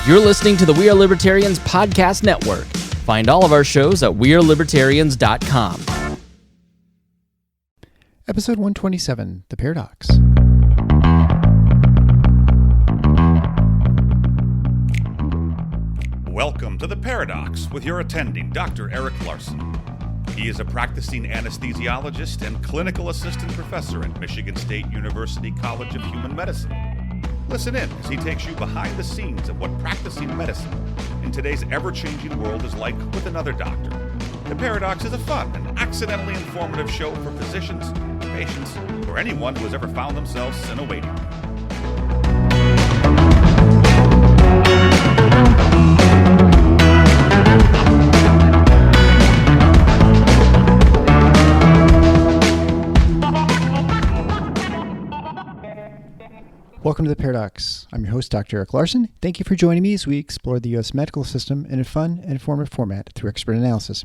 You're listening to the We Are Libertarians podcast network. Find all of our shows at wearelibertarians.com. Episode 127, The Paradox. Welcome to The Paradox with your attending, Dr. Eric Larson. He is a practicing anesthesiologist and clinical assistant professor at Michigan State University College of Human Medicine. Listen in as he takes you behind the scenes of what practicing medicine in today's ever-changing world is like with another doctor. The Paradox is a fun and accidentally informative show for physicians, patients, or anyone who has ever found themselves in a waiting room. Welcome to The Paradox. I'm your host, Dr. Eric Larson. Thank you for joining me as we explore the U.S. medical system in a fun and informative format through expert analysis.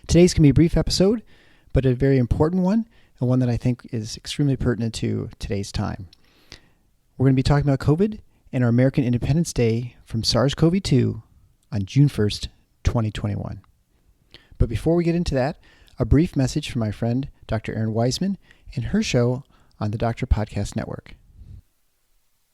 Today's going to be a brief episode, but a very important one, and one that I think is extremely pertinent to today's time. We're going to be talking about COVID and our American Independence Day from SARS-CoV-2 on June 1st, 2021. But before we get into that, a brief message from my friend, Dr. Erin Wiseman, and her show on the Doctor Podcast Network.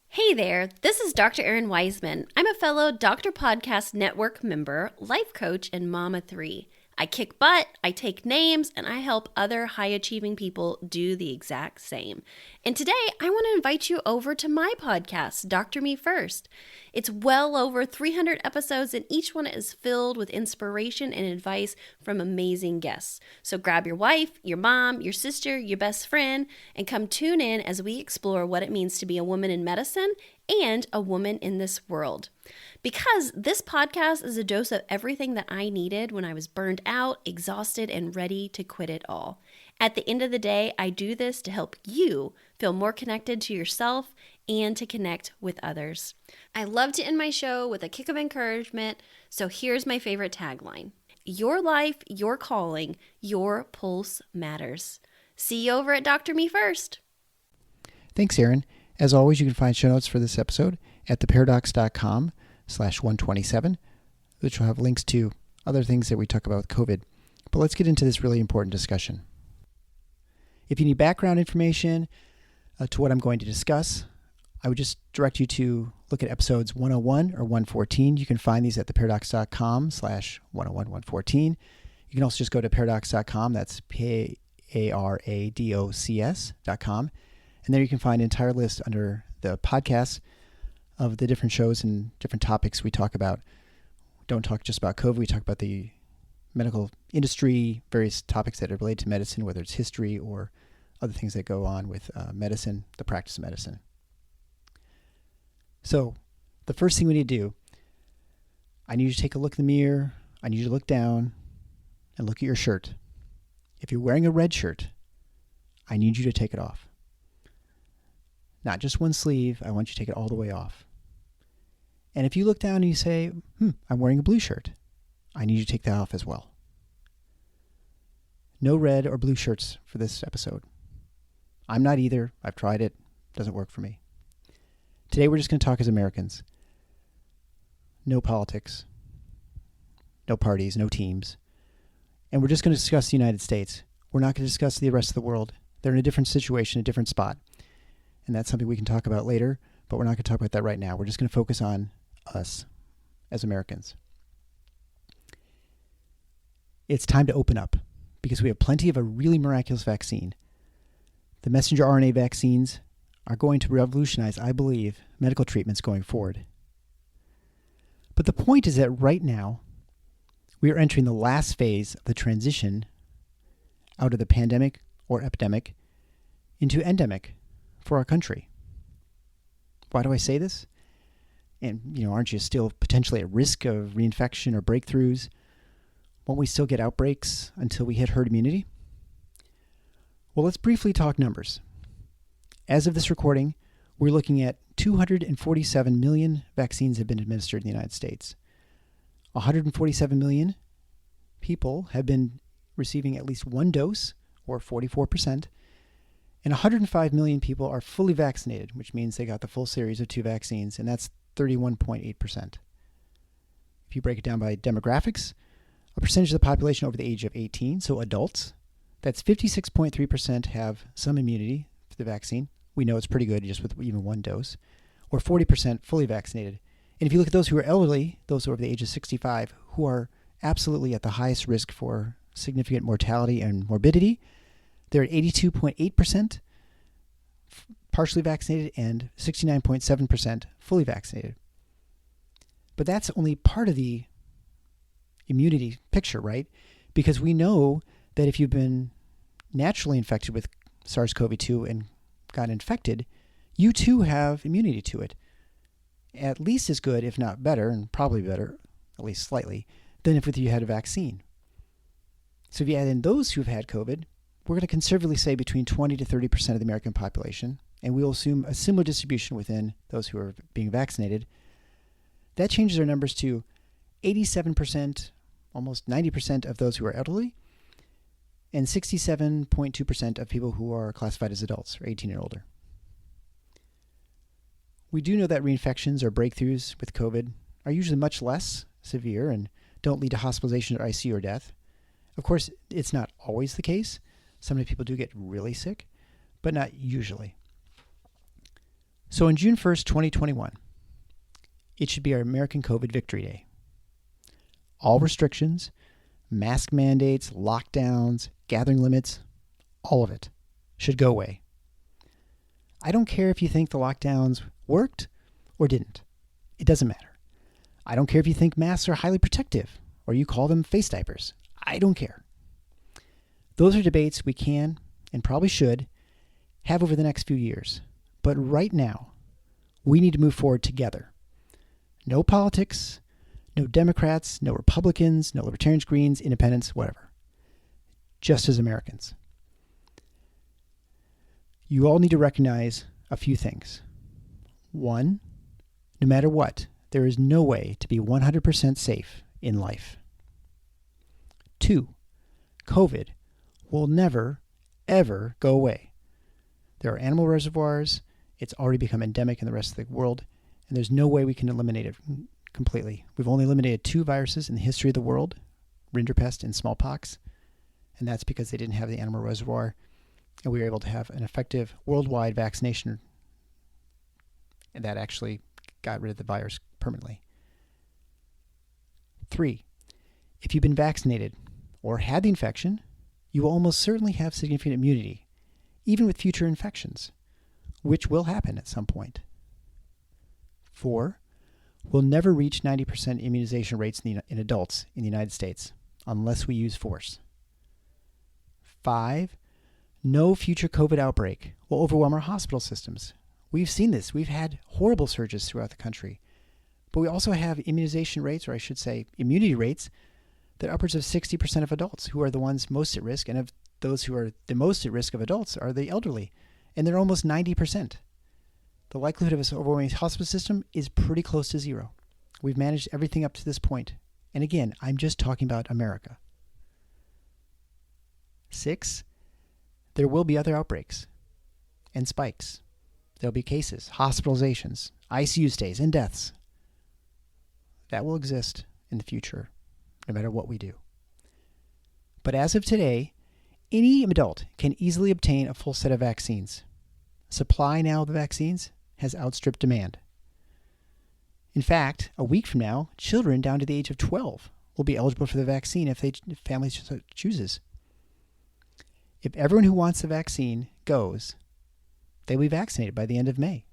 Hey there, this is Dr. Erin Wiseman. I'm a fellow Doctor Podcast Network member, life coach, and Mama 3. I kick butt, I take names, and I help other high-achieving people do the exact same. And today, I want to invite you over to my podcast, Dr. Me First. It's well over 300 episodes, and each one is filled with inspiration and advice from amazing guests. So grab your wife, your mom, your sister, your best friend, and come tune in as we explore what it means to be a woman in medicine and a woman in this world. Because this podcast is a dose of everything that I needed when I was burned out, exhausted, and ready to quit it all. At the end of the day, I do this to help you feel more connected to yourself and to connect with others. I love to end my show with a kick of encouragement, so here's my favorite tagline. Your life, your calling, your pulse matters. See you over at Dr. Me First. Thanks, Erin. As always, you can find show notes for this episode at theparadox.com/127, which will have links to other things that we talk about with COVID. But let's get into this really important discussion. If you need background information to what I'm going to discuss, I would just direct you to look at episodes 101 or 114. You can find these at theparadox.com/101-114. You can also just go to paradox.com. That's paradocs.com. And there you can find an entire list under the podcasts of the different shows and different topics we talk about. We don't talk just about COVID. We talk about the medical industry, various topics that are related to medicine, whether it's history or other things that go on with medicine, the practice of medicine. So the first thing we need to do, I need you to take a look in the mirror. I need you to look down and look at your shirt. If you're wearing a red shirt, I need you to take it off. Not just one sleeve, I want you to take it all the way off. And if you look down and you say, I'm wearing a blue shirt, I need you to take that off as well. No red or blue shirts for this episode. I'm not either. I've tried it. Doesn't work for me. Today we're just going to talk as Americans. No politics. No parties. No teams. And we're just going to discuss the United States. We're not going to discuss the rest of the world. They're in a different situation, a different spot. And that's something we can talk about later, but we're not going to talk about that right now. We're just going to focus on us as Americans. It's time to open up because we have plenty of a really miraculous vaccine. The messenger RNA vaccines are going to revolutionize, I believe, medical treatments going forward. But the point is that right now, we are entering the last phase of the transition out of the pandemic or epidemic into endemic for our country. Why do I say this? And, aren't you still potentially at risk of reinfection or breakthroughs? Won't we still get outbreaks until we hit herd immunity? Well, let's briefly talk numbers. As of this recording, we're looking at 247 million vaccines have been administered in the United States. 147 million people have been receiving at least one dose, or 44%, and 105 million people are fully vaccinated, which means they got the full series of 2 vaccines, and that's 31.8%. If you break it down by demographics, a percentage of the population over the age of 18, so adults, that's 56.3% have some immunity to the vaccine. We know it's pretty good just with even one dose, or 40% fully vaccinated. And if you look at those who are elderly, those over the age of 65, who are absolutely at the highest risk for significant mortality and morbidity, they're at 82.8% partially vaccinated and 69.7% fully vaccinated. But that's only part of the immunity picture, right? Because we know that if you've been naturally infected with SARS-CoV-2 and got infected, you too have immunity to it. At least as good, if not better, and probably better, at least slightly, than if you had a vaccine. So if you add in those who've had COVID, we're going to conservatively say between 20 to 30% of the American population, and we will assume a similar distribution within those who are being vaccinated. That changes our numbers to 87%, almost 90% of those who are elderly, and 67.2% of people who are classified as adults, or 18 and older. We do know that reinfections or breakthroughs with COVID are usually much less severe and don't lead to hospitalization or ICU or death. Of course, it's not always the case. Some people do get really sick, but not usually. So on June 1st, 2021, it should be our American COVID Victory Day. All restrictions, mask mandates, lockdowns, gathering limits, all of it should go away. I don't care if you think the lockdowns worked or didn't. It doesn't matter. I don't care if you think masks are highly protective or you call them face diapers. I don't care. Those are debates we can and probably should have over the next few years. But right now, we need to move forward together. No politics, no Democrats, no Republicans, no Libertarians, Greens, Independents, whatever. Just as Americans. You all need to recognize a few things. One, no matter what, there is no way to be 100% safe in life. Two, COVID will never, ever go away. There are animal reservoirs. It's already become endemic in the rest of the world, and there's no way we can eliminate it completely. We've only eliminated 2 viruses in the history of the world, rinderpest and smallpox, and that's because they didn't have the animal reservoir, and we were able to have an effective worldwide vaccination and that actually got rid of the virus permanently. 3, if you've been vaccinated or had the infection, you will almost certainly have significant immunity, even with future infections, which will happen at some point. 4, we'll never reach 90% immunization rates in adults in the United States unless we use force. 5, no future COVID outbreak will overwhelm our hospital systems. We've seen this. We've had horrible surges throughout the country. But we also have immunization rates, or I should say immunity rates, that are upwards of 60% of adults who are the ones most at risk. And of those who are the most at risk of adults are the elderly. And they're almost 90%. The likelihood of us overwhelming the hospital system is pretty close to zero. We've managed everything up to this point. And again, I'm just talking about America. 6, there will be other outbreaks and spikes. There'll be cases, hospitalizations, ICU stays, and deaths. That will exist in the future, no matter what we do. But as of today, any adult can easily obtain a full set of vaccines. Supply now of the vaccines has outstripped demand. In fact, a week from now, children down to the age of 12 will be eligible for the vaccine if families chooses. If everyone who wants the vaccine goes, they will be vaccinated by the end of May.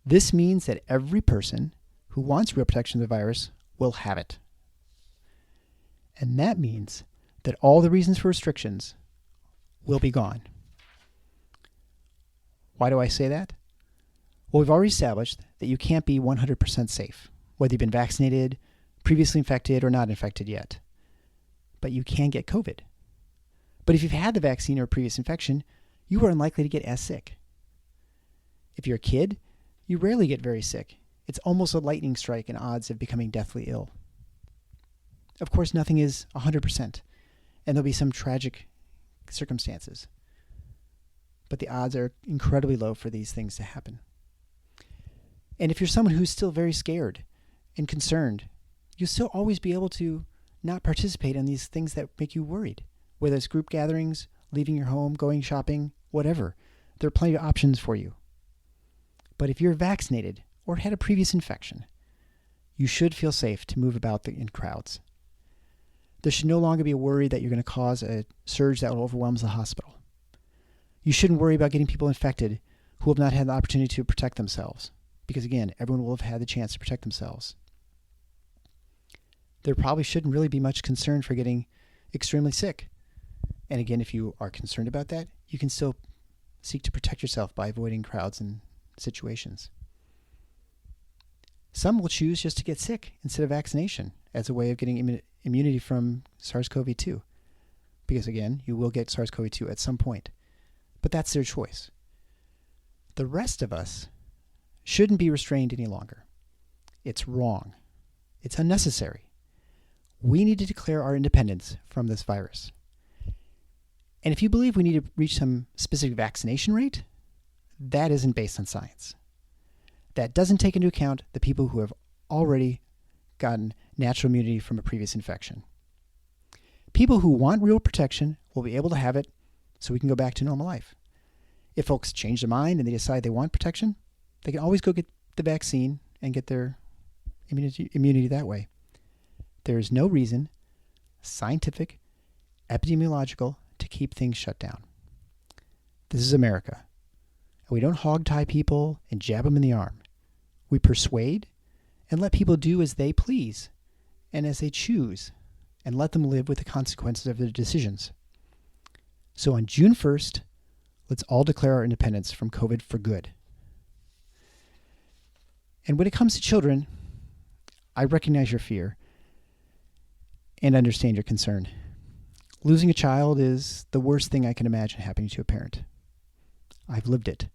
This means that every person who wants real protection of the virus will have it. And that means that all the reasons for restrictions will be gone. Why do I say that? Well, we've already established that you can't be 100% safe, whether you've been vaccinated, previously infected, or not infected yet. But you can get COVID. But if you've had the vaccine or previous infection, you are unlikely to get as sick. If you're a kid, you rarely get very sick. It's almost a lightning strike in odds of becoming deathly ill. Of course, nothing is 100%, and there'll be some tragic circumstances. But the odds are incredibly low for these things to happen. And if you're someone who's still very scared and concerned you'll still always be able to not participate in these things that make you worried, whether it's group gatherings, leaving your home, going shopping, whatever. There are plenty of options for you. But if you're vaccinated or had a previous infection, you should feel safe to move about in crowds. There should no longer be a worry that you're going to cause a surge that will overwhelm the hospital. You shouldn't worry about getting people infected who have not had the opportunity to protect themselves, because again, everyone will have had the chance to protect themselves. There probably shouldn't really be much concern for getting extremely sick. And again, if you are concerned about that, you can still seek to protect yourself by avoiding crowds and situations. Some will choose just to get sick instead of vaccination as a way of getting immunity from SARS-CoV-2. Because again, you will get SARS-CoV-2 at some point. But that's their choice. The rest of us shouldn't be restrained any longer. It's wrong. It's unnecessary. We need to declare our independence from this virus. And if you believe we need to reach some specific vaccination rate, that isn't based on science. That doesn't take into account the people who have already gotten natural immunity from a previous infection. People who want real protection will be able to have it so we can go back to normal life. If folks change their mind and they decide they want protection, they can always go get the vaccine and get their immunity that way. There is no reason, scientific, epidemiological, to keep things shut down. This is America. And we don't hog-tie people and jab them in the arm. We persuade and let people do as they please and as they choose, and let them live with the consequences of their decisions. So on June 1st, let's all declare our independence from COVID for good. And when it comes to children, I recognize your fear and understand your concern. Losing a child is the worst thing I can imagine happening to a parent. I've lived it.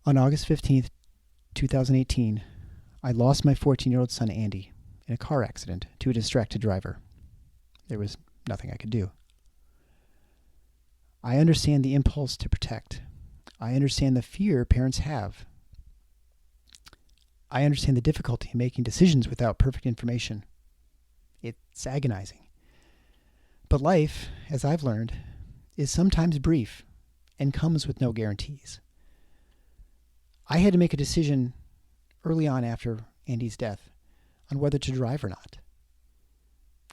On August 15th, 2018, I lost my 14-year-old son, Andy, in a car accident to a distracted driver. There was nothing I could do. I understand the impulse to protect. I understand the fear parents have. I understand the difficulty in making decisions without perfect information. It's agonizing. But life, as I've learned, is sometimes brief and comes with no guarantees. I had to make a decision early on after Andy's death on whether to drive or not.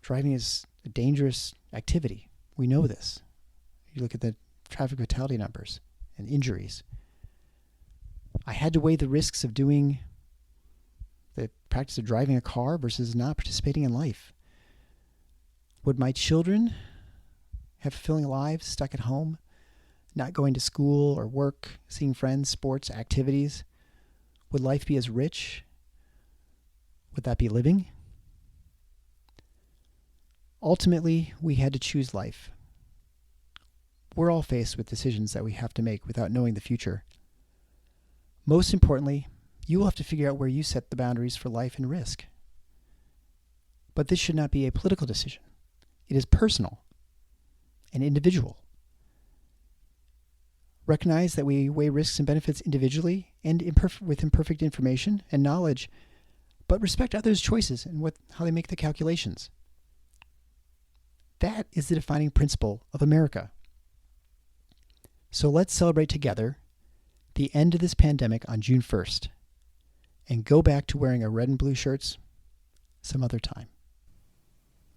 Driving is a dangerous activity. We know this. You look at the traffic fatality numbers and injuries. I had to weigh the risks of doing the practice of driving a car versus not participating in life. Would my children have fulfilling lives stuck at home, not going to school or work, seeing friends, sports, activities? Would life be as rich? Would that be living? Ultimately, we had to choose life. We're all faced with decisions that we have to make without knowing the future. Most importantly, you will have to figure out where you set the boundaries for life and risk. But this should not be a political decision. It is personal and individual. Recognize that we weigh risks and benefits individually and with imperfect information and knowledge, but respect others' choices and how they make the calculations. That is the defining principle of America. So let's celebrate together the end of this pandemic on June 1st and go back to wearing our red and blue shirts some other time.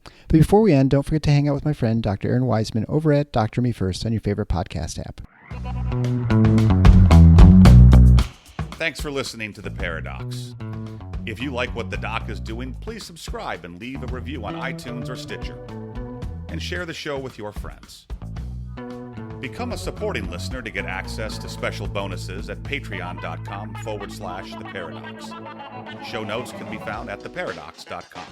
But before we end, don't forget to hang out with my friend, Dr. Aaron Wiseman, over at Dr. Me First on your favorite podcast app. Thanks for listening to The Paradox. If you like what the doc is doing, please subscribe and leave a review on iTunes or Stitcher. And share the show with your friends. Become a supporting listener to get access to special bonuses at patreon.com/The Paradox. Show notes can be found at theparadox.com.